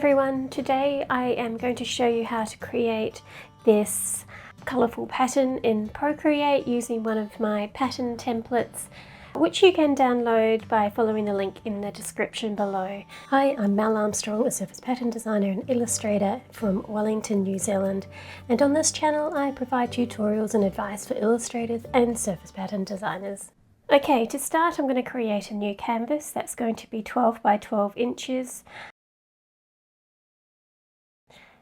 everyone, today I am going to show you how to create this colourful pattern in Procreate using one of my pattern templates, which you can download by following the link in the description below. Hi, I'm Mel Armstrong, a surface pattern designer and illustrator from Wellington, New Zealand, and on this channel I provide tutorials and advice for illustrators and surface pattern designers. Okay, to start I'm going to create a new canvas that's going to be 12 by 12 inches.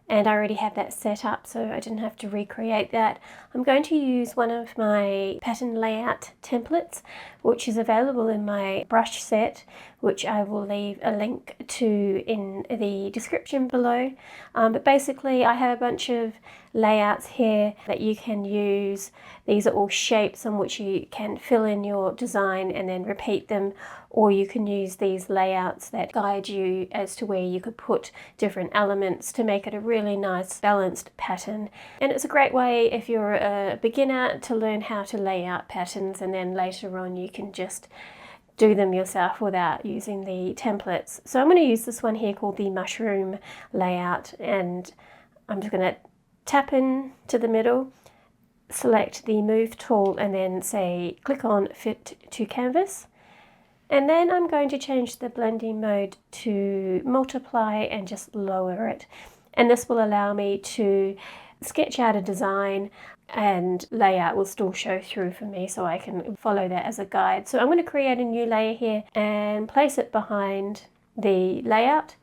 And I already have that set up, so I didn't have to recreate that. I'm going to use one of my pattern layout templates, which is available in my brush set, which I will leave a link to in the description below. But basically I have a bunch of layouts here that you can use. These are all shapes on which you can fill in your design and then repeat them, or you can use these layouts that guide you as to where you could put different elements to make it a really nice balanced pattern. And it's a great way if you're a beginner to learn how to lay out patterns, and then later on you can just do them yourself without using the templates. So I'm going to use this one here called the mushroom layout, and I'm just going to tap in to the middle, select the move tool, and then say click on fit to canvas. And then I'm going to change the blending mode to multiply and just lower it. And this will allow me to sketch out a design, and layout will still show through for me, so I can follow that as a guide. So I'm going to create a new layer here and place it behind the layout.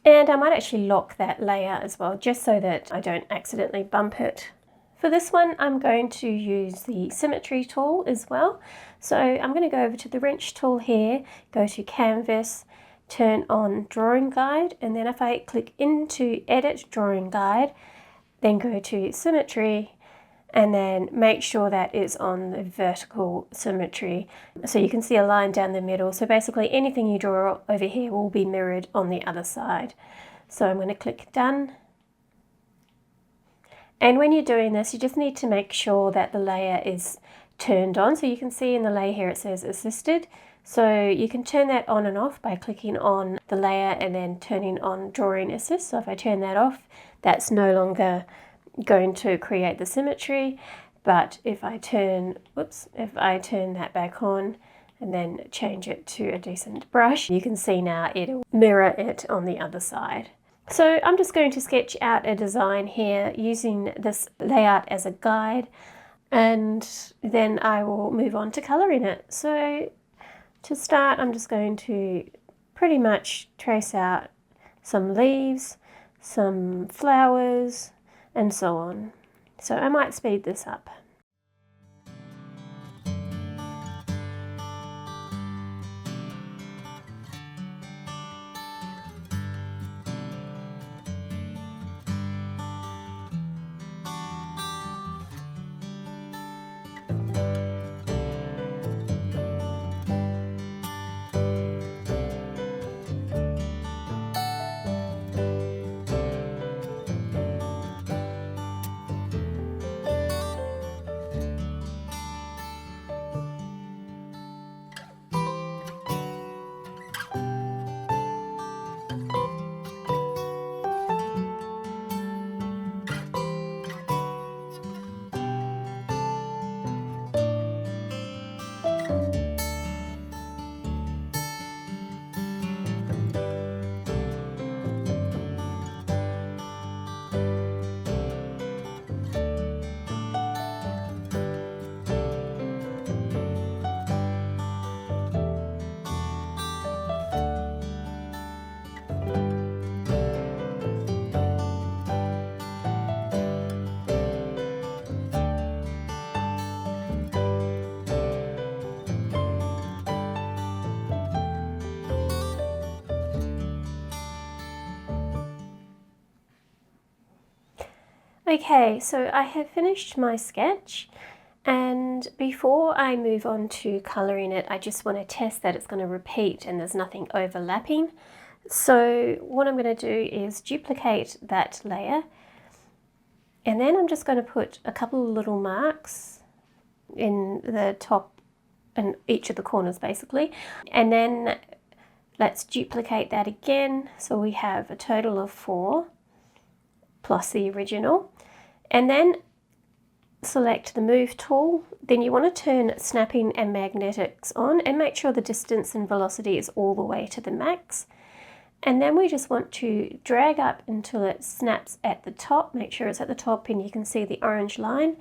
And I might actually lock that layer as well, just so that I don't accidentally bump it. For this one, I'm going to use the symmetry tool as well. So I'm going to go over to the wrench tool here, go to canvas, turn on drawing guide, and then if I click into edit drawing guide, then go to symmetry, and then make sure that is on the vertical symmetry. So you can see a line down the middle. So basically anything you draw over here will be mirrored on the other side. So I'm going to click done. And when you're doing this, you just need to make sure that the layer is turned on. So you can see in the layer here it says assisted. So you can turn that on and off by clicking on the layer and then turning on drawing assist. So if I turn that off, that's no longer going to create the symmetry. But if I turn that back on and then change it to a decent brush, you can see now it'll mirror it on the other side. So I'm just going to sketch out a design here using this layout as a guide, and then I will move on to colouring it. So to start, I'm just going to pretty much trace out some leaves, some flowers, and so on. So I might speed this up. Okay, so I have finished my sketch, and before I move on to colouring it, I just want to test that it's going to repeat and there's nothing overlapping. So what I'm going to do is duplicate that layer, and then I'm just going to put a couple of little marks in the top and each of the corners basically, and then Let's duplicate that again. So we have a total of 4 plus the original. And then select the Move tool. Then you want to turn snapping and magnetics on and make sure the distance and velocity is all the way to the max. And then we just want to drag up until it snaps at the top. Make sure it's at the top and you can see the orange line.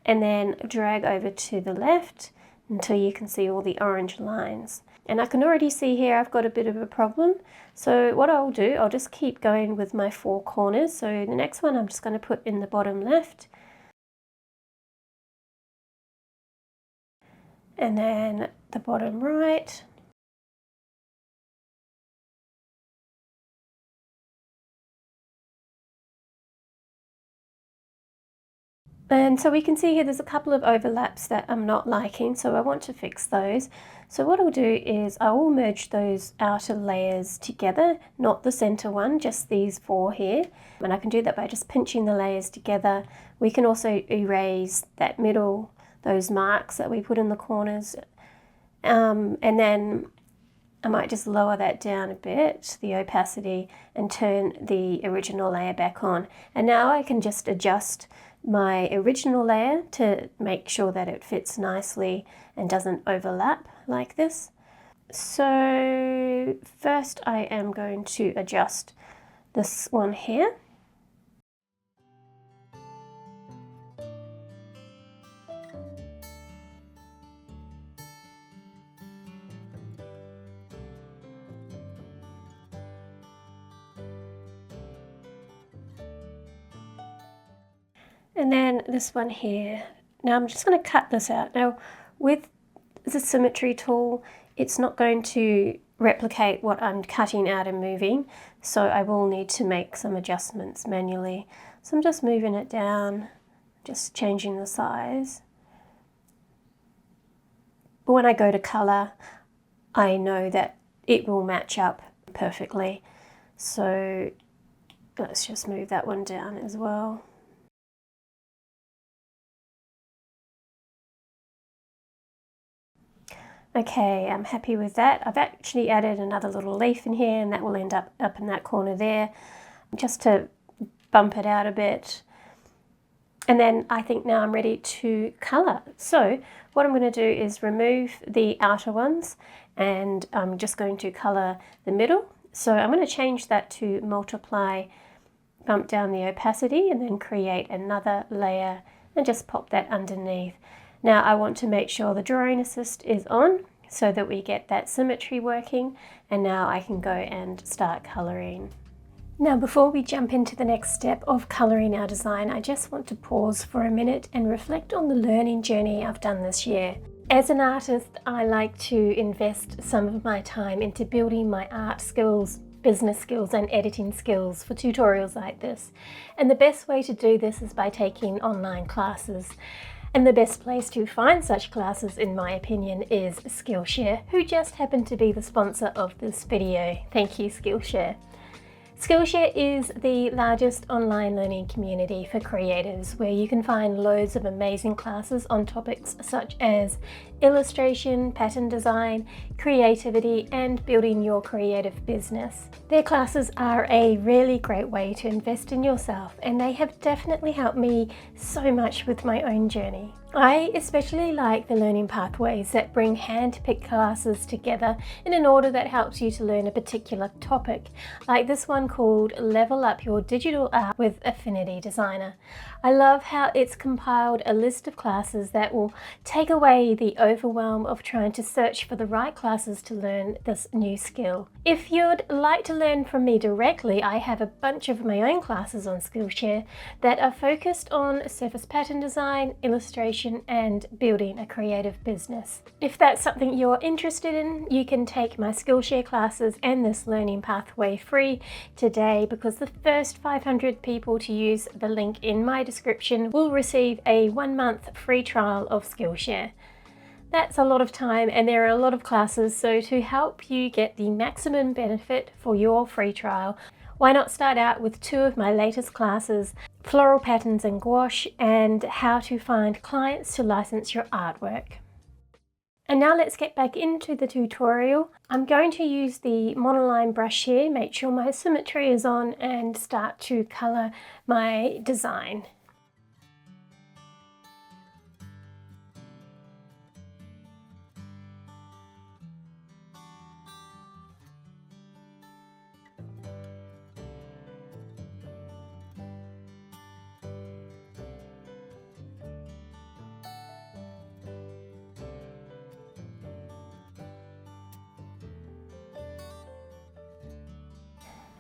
And then drag over to the left until you can see all the orange lines. And I can already see here I've got a bit of a problem. So what I'll do, I'll just keep going with my 4 corners. So the next one I'm just going to put in the bottom left. And then the bottom right. And so we can see here there's a couple of overlaps that I'm not liking, so I want to fix those. So what I'll do is I will merge those outer layers together, not the center one, just these 4 here. And I can do that by just pinching the layers together. We can also erase that middle, those marks that we put in the corners. And then I might just lower that down a bit, the opacity, and turn the original layer back on. And now I can just adjust my original layer to make sure that it fits nicely and doesn't overlap like this. So first I am going to adjust this one here. And then this one here. Now I'm just going to cut this out. Now with the symmetry tool, it's not going to replicate what I'm cutting out and moving, so I will need to make some adjustments manually. So I'm just moving it down, just changing the size. But when I go to color, I know that it will match up perfectly. So let's just move that one down as well. Okay, I'm happy with that. I've actually added another little leaf in here, and that will end up in that corner there, just to bump it out a bit. And then I think now I'm ready to colour. So what I'm going to do is remove the outer ones, and I'm just going to colour the middle. So I'm going to change that to multiply, bump down the opacity, and then create another layer and just pop that underneath. Now I want to make sure the drawing assist is on so that we get that symmetry working, and now I can go and start colouring. Now before we jump into the next step of colouring our design, I just want to pause for a minute and reflect on the learning journey I've done this year. As an artist, I like to invest some of my time into building my art skills, business skills and editing skills for tutorials like this. And the best way to do this is by taking online classes. And the best place to find such classes, in my opinion, is Skillshare, who just happened to be the sponsor of this video. Thank you, Skillshare. Skillshare is the largest online learning community for creatives, where you can find loads of amazing classes on topics such as illustration, pattern design, creativity, and building your creative business. Their classes are a really great way to invest in yourself, and they have definitely helped me so much with my own journey. I especially like the learning pathways that bring hand-picked classes together in an order that helps you to learn a particular topic, like this one called Level Up Your Digital Art with Affinity Designer. I love how it's compiled a list of classes that will take away the overwhelm of trying to search for the right classes to learn this new skill. If you'd like to learn from me directly, I have a bunch of my own classes on Skillshare that are focused on surface pattern design, illustration, and building a creative business. If that's something you're interested in, you can take my Skillshare classes and this learning pathway free today, because the first 500 people to use the link in my description will receive a 1-month free trial of Skillshare. That's a lot of time, and there are a lot of classes, so to help you get the maximum benefit for your free trial, why not start out with 2 of my latest classes, Floral Patterns and Gouache, and How to Find Clients to License Your Artwork. And now let's get back into the tutorial. I'm going to use the Monoline brush here, make sure my symmetry is on, and start to colour my design.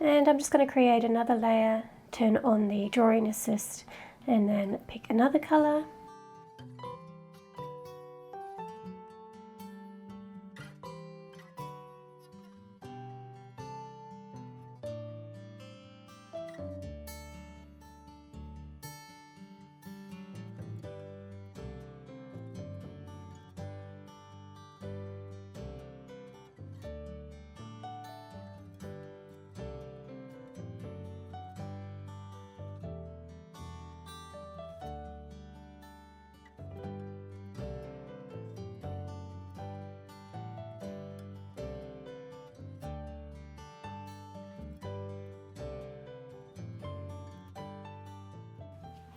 And I'm just going to create another layer, turn on the drawing assist, and then pick another colour.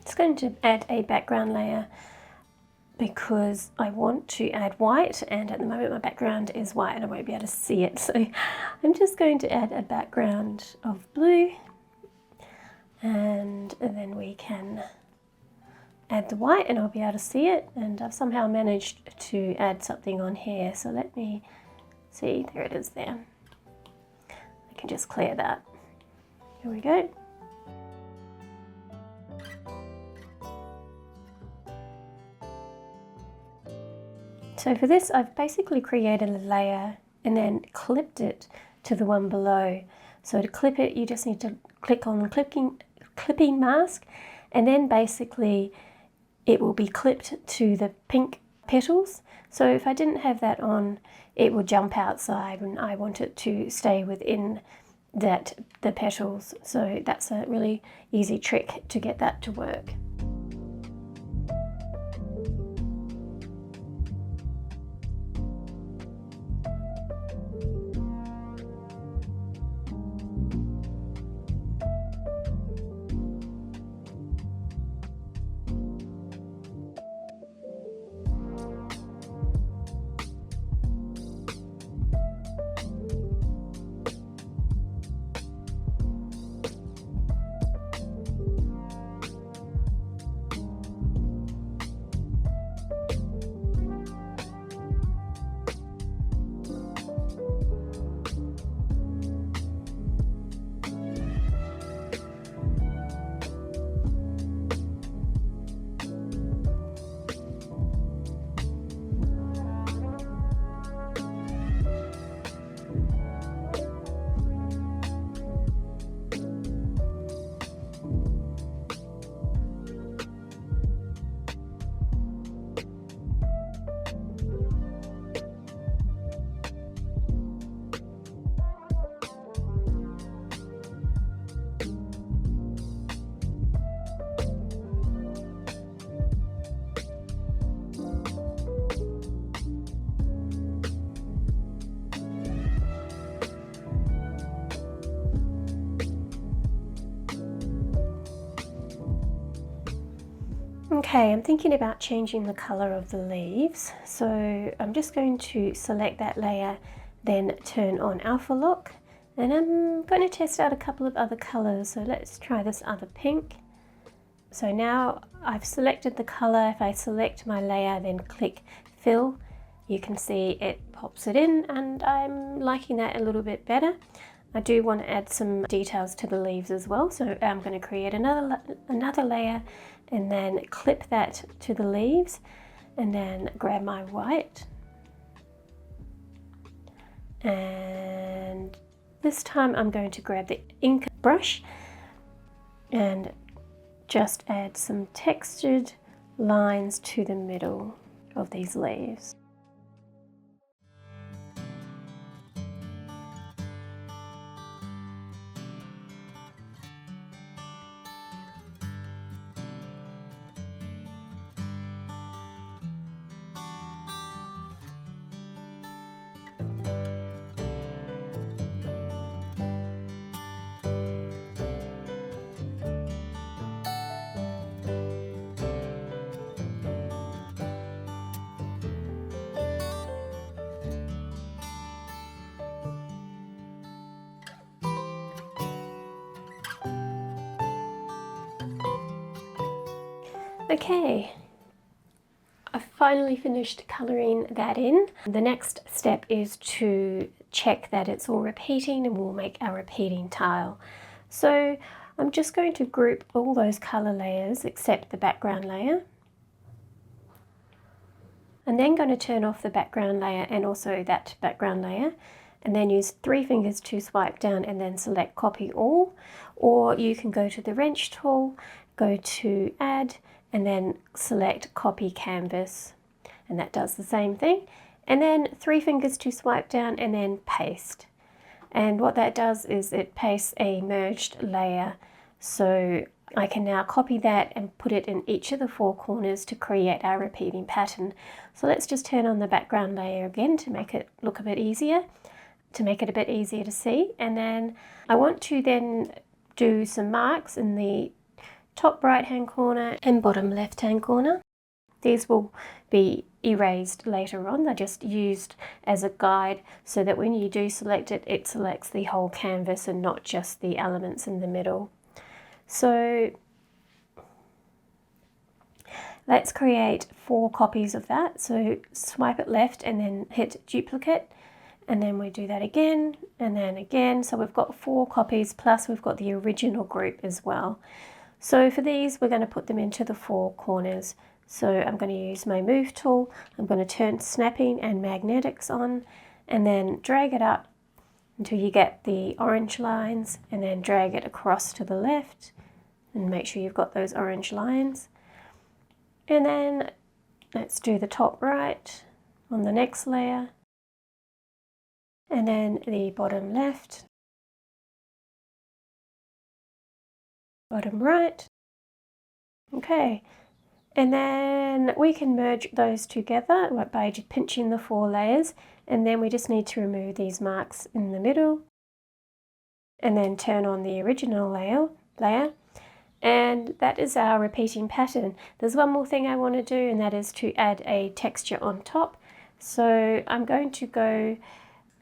It's going to add a background layer because I want to add white, and at the moment my background is white and I won't be able to see it, so I'm just going to add a background of blue, and then we can add the white and I'll be able to see it. And I've somehow managed to add something on here, so let me see, there it is there. I can just clear that. Here we go. So for this, I've basically created a layer and then clipped it to the one below. So to clip it, you just need to click on the clipping mask, and then basically it will be clipped to the pink petals. So if I didn't have that on, it would jump outside, and I want it to stay within the petals. So that's a really easy trick to get that to work. Okay, I'm thinking about changing the colour of the leaves, so I'm just going to select that layer, then turn on Alpha Lock, and I'm going to test out a couple of other colours. So let's try this other pink. So now I've selected the colour. If I select my layer, then click Fill, you can see it pops it in, and I'm liking that a little bit better. I do want to add some details to the leaves as well, so I'm going to create another layer and then clip that to the leaves, and then grab my white, and this time I'm going to grab the Inka brush and just add some textured lines to the middle of these leaves. Okay, I've finally finished colouring that in. The next step is to check that it's all repeating, and we'll make our repeating tile. So I'm just going to group all those colour layers except the background layer. I'm then going to turn off the background layer and also that background layer, and then use 3 fingers to swipe down and then select copy all, or you can go to the wrench tool, go to add, and then select copy canvas, and that does the same thing. And then 3 fingers to swipe down and then paste. And what that does is it pastes a merged layer. So I can now copy that and put it in each of the 4 corners to create our repeating pattern. So let's just turn on the background layer again to make it look a bit easier, to make it a bit easier to see. And then I want to then do some marks in the top right hand corner and bottom left hand corner. These will be erased later on. They're just used as a guide so that when you do select it, it selects the whole canvas and not just the elements in the middle. So let's create 4 copies of that. So swipe it left and then hit duplicate, and then we do that again and then again. So we've got 4 copies, plus we've got the original group as well. So for these, we're going to put them into the 4 corners. So I'm going to use my move tool. I'm going to turn snapping and magnetics on, and then drag it up until you get the orange lines, and then drag it across to the left and make sure you've got those orange lines. And then let's do the top right on the next layer, and then the bottom left, bottom right. Okay, and then we can merge those together by just pinching the 4 layers, and then we just need to remove these marks in the middle, and then turn on the original layer, and that is our repeating pattern. There's one more thing I want to do, and that is to add a texture on top. So I'm going to go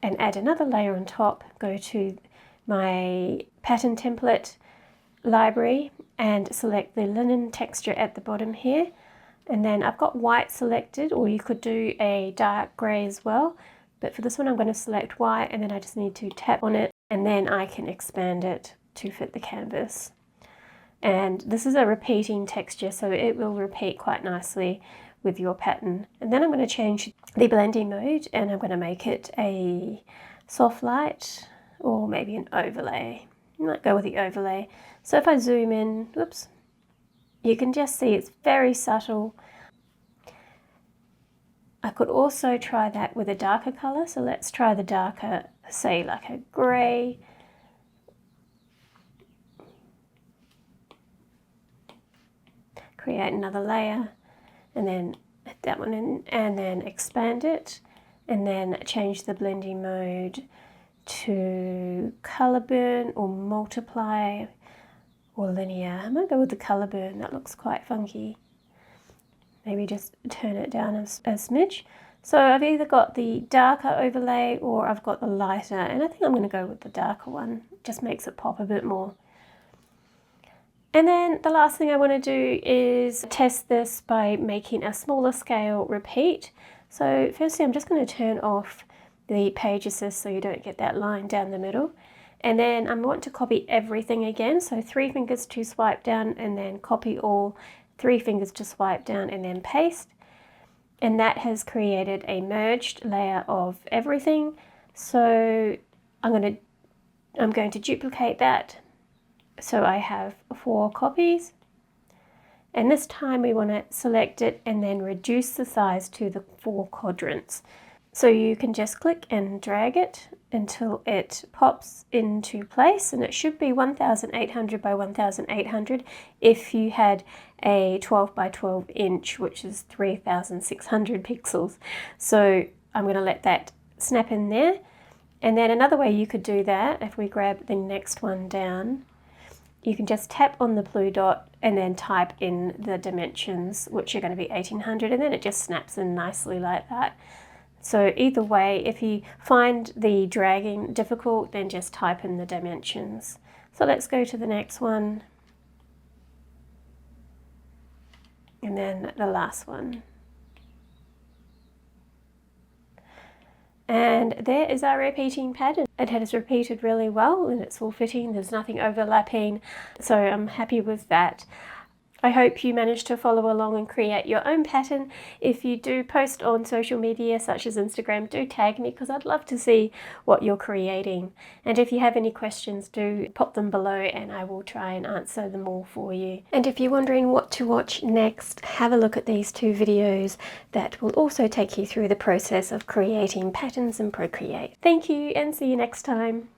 and add another layer on top, go to my pattern template library and select the linen texture at the bottom here, and then I've got white selected, or you could do a dark grey as well, but for this one I'm going to select white, and then I just need to tap on it, and then I can expand it to fit the canvas. And this is a repeating texture, so it will repeat quite nicely with your pattern. And then I'm going to change the blending mode, and I'm going to make it a soft light, or maybe an overlay. I might go with the overlay. So if I zoom in, whoops, you can just see it's very subtle. I could also try that with a darker colour, so let's try the darker, say like a grey. Create another layer, and then hit that one in, and then expand it, and then change the blending mode to colour burn or multiply or linear. I might go with the colour burn, that looks quite funky. Maybe just turn it down a smidge. So I've either got the darker overlay or I've got the lighter, and I think I'm going to go with the darker one. It just makes it pop a bit more. And then the last thing I want to do is test this by making a smaller scale repeat. So firstly, I'm just going to turn off the page assist so you don't get that line down the middle. And then I want to copy everything again. So 3 fingers to swipe down and then copy all, 3 fingers to swipe down and then paste. And that has created a merged layer of everything. So I'm going to duplicate that. So I have 4 copies, and this time we want to select it and then reduce the size to the 4 quadrants. So you can just click and drag it until it pops into place, and it should be 1800 by 1800 if you had a 12 by 12 inch, which is 3600 pixels. So I'm going to let that snap in there. And then another way you could do that, if we grab the next one down, you can just tap on the blue dot and then type in the dimensions, which are going to be 1800, and then it just snaps in nicely like that. So either way, if you find the dragging difficult, then just type in the dimensions. So let's go to the next one. And then the last one. And there is our repeating pattern. It has repeated really well and it's all fitting, there's nothing overlapping, so I'm happy with that. I hope you managed to follow along and create your own pattern. If you do post on social media such as Instagram, do tag me because I'd love to see what you're creating. And if you have any questions, do pop them below and I will try and answer them all for you. And if you're wondering what to watch next, have a look at these 2 videos that will also take you through the process of creating patterns in Procreate. Thank you and see you next time.